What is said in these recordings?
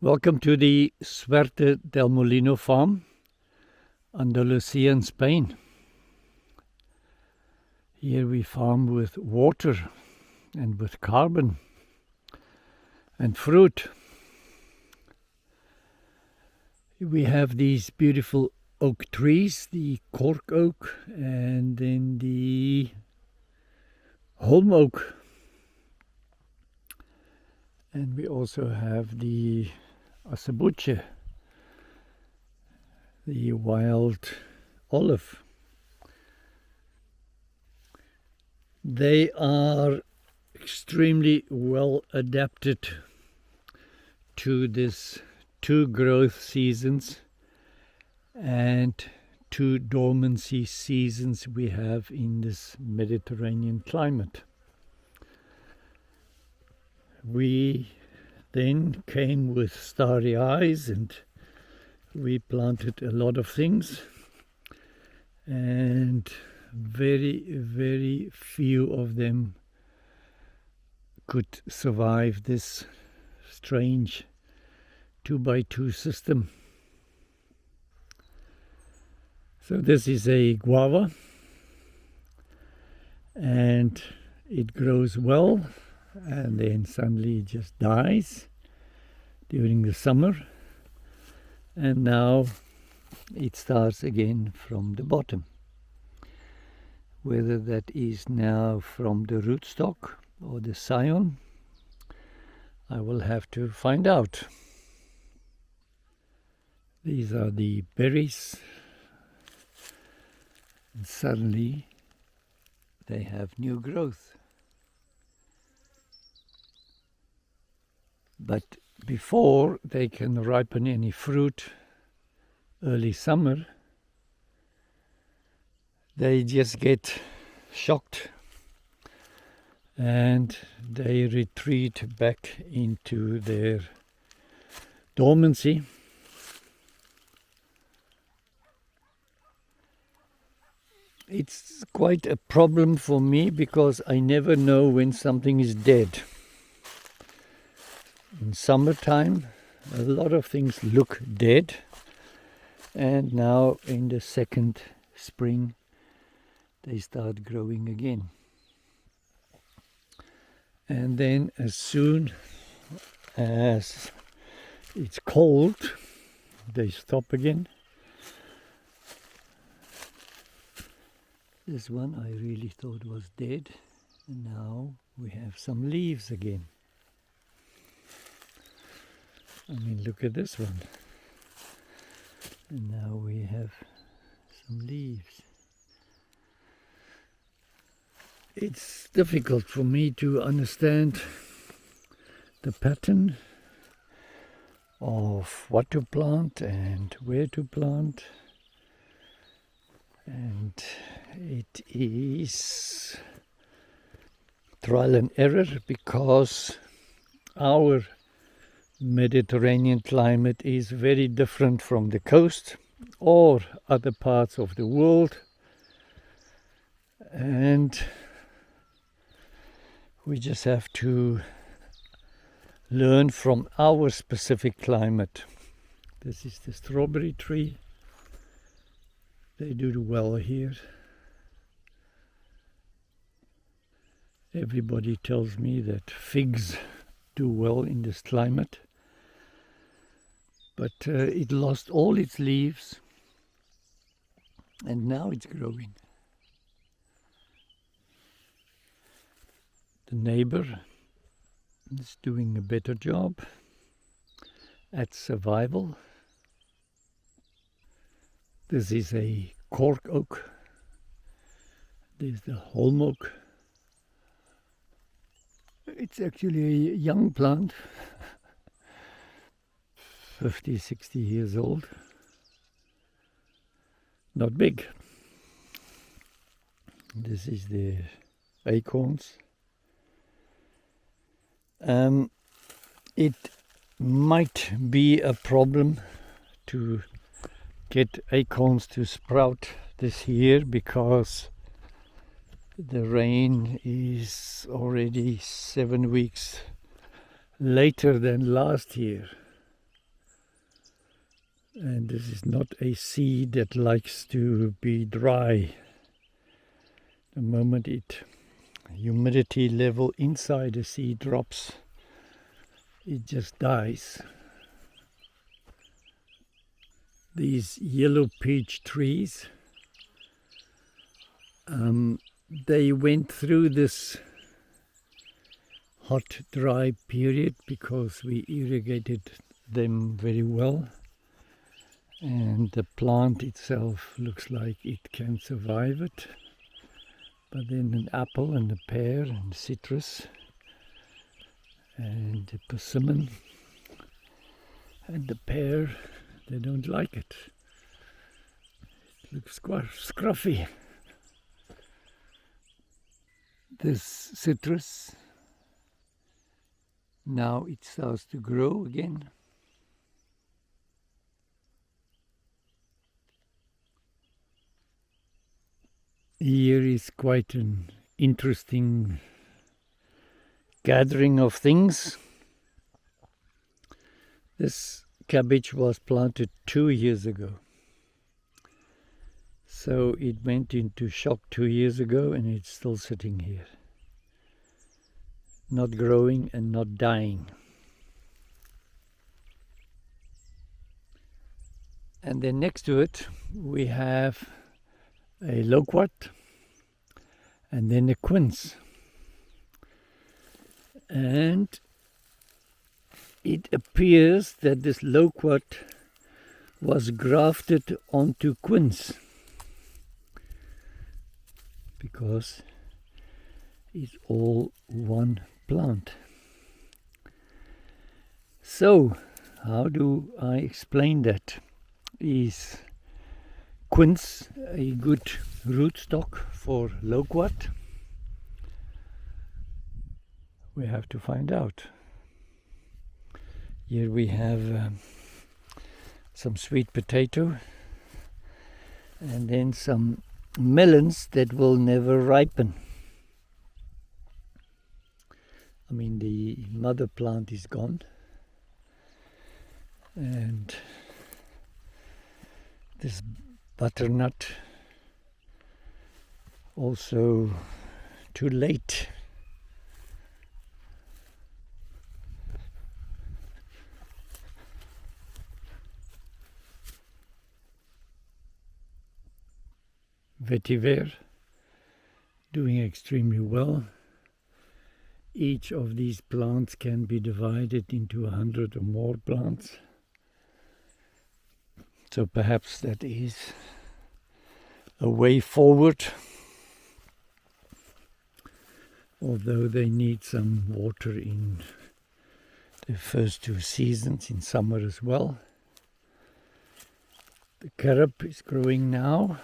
Welcome to the Suerte del Molino farm, Andalusia in Spain. Here we farm with water and with carbon and fruit. We have these beautiful oak trees, the cork oak and then the holm oak. And we also have the acebuche, the wild olive. They are extremely well adapted to this 2 growth seasons and 2 dormancy seasons we have in this Mediterranean climate. We then came with starry eyes and we planted a lot of things, and very few of them could survive this strange 2x2 system. So this is a guava and it grows well, and then suddenly it just dies during the summer, and now it starts again from the bottom. Whether that is now from the rootstock or the scion, I will have to find out. These are the berries, and suddenly they have new growth. But before they can ripen any fruit early summer, they just get shocked and they retreat back into their dormancy. It's quite a problem for me because I never know when something is dead. In summertime, a lot of things look dead, and now in the second spring they start growing again. And then as soon as it's cold, they stop again. This one I really thought was dead, and now we have some leaves again. I mean, look at this one. And now we have some leaves. It's difficult for me to understand the pattern of what to plant and where to plant. And it is trial and error because our Mediterranean climate is very different from the coast or other parts of the world, and we just have to learn from our specific climate. This is the strawberry tree. They do well here. Everybody tells me that figs do well in this climate. But it lost all its leaves, and now it's growing. The neighbor is doing a better job at survival. This is a cork oak. There's the holm oak. It's actually a young plant. 50, 60 years old. Not big. This is the acorns. It might be a problem to get acorns to sprout this year because the rain is already 7 weeks later than last year. And this is not a seed that likes to be dry. The moment humidity level inside the seed drops, it just dies. These yellow peach trees, they went through this hot, dry period because we irrigated them very well. And the plant itself looks like it can survive it. But then an apple and a pear and citrus and the persimmon and the pear, they don't like it. It looks quite scruffy. This citrus, now it starts to grow again. Here is quite an interesting gathering of things. This cabbage was planted 2 years ago. So it went into shock 2 years ago and it's still sitting here. Not growing and not dying. And then next to it we have a loquat and then a quince. And it appears that this loquat was grafted onto quince because it's all one plant. So, how do I explain that? Is quince a good rootstock for loquat? We have to find out. Here we have some sweet potato and then some melons that will never ripen. I mean, the mother plant is gone and this butternut also too late. Vetiver doing extremely well. Each of these plants can be divided into 100 or more plants. So perhaps that is a way forward, although they need some water in the first 2 seasons, in summer as well. The carob is growing now.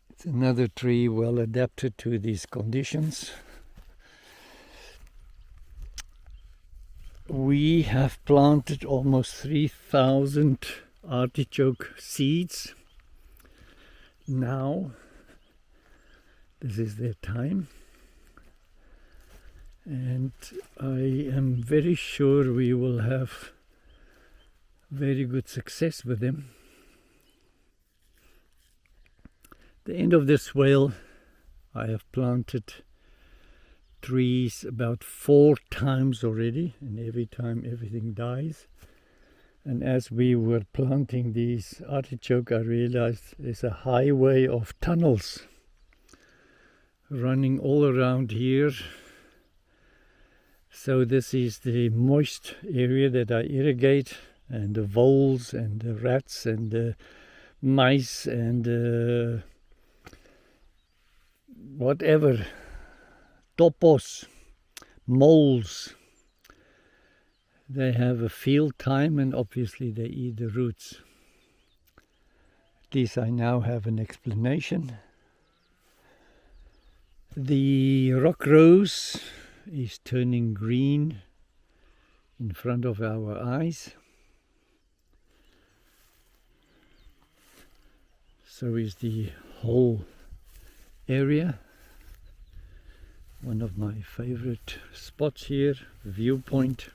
It's another tree well adapted to these conditions. We have planted almost 3,000 artichoke seeds. Now, this is their time. And I am very sure we will have very good success with them. The end of this swale, I have planted trees about 4 times already, and every time everything dies. And as we were planting these artichoke, I realized there's a highway of tunnels running all around here. So this is the moist area that I irrigate, and the voles and the rats and the mice and whatever, topos, moles, they have a field time and obviously they eat the roots. At least I now have an explanation. The rock rose is turning green in front of our eyes. So is the whole area. One of my favorite spots here, viewpoint.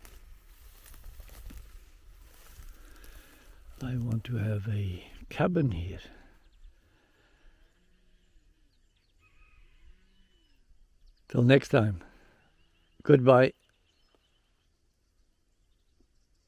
I want to have a cabin here. Till next time, goodbye.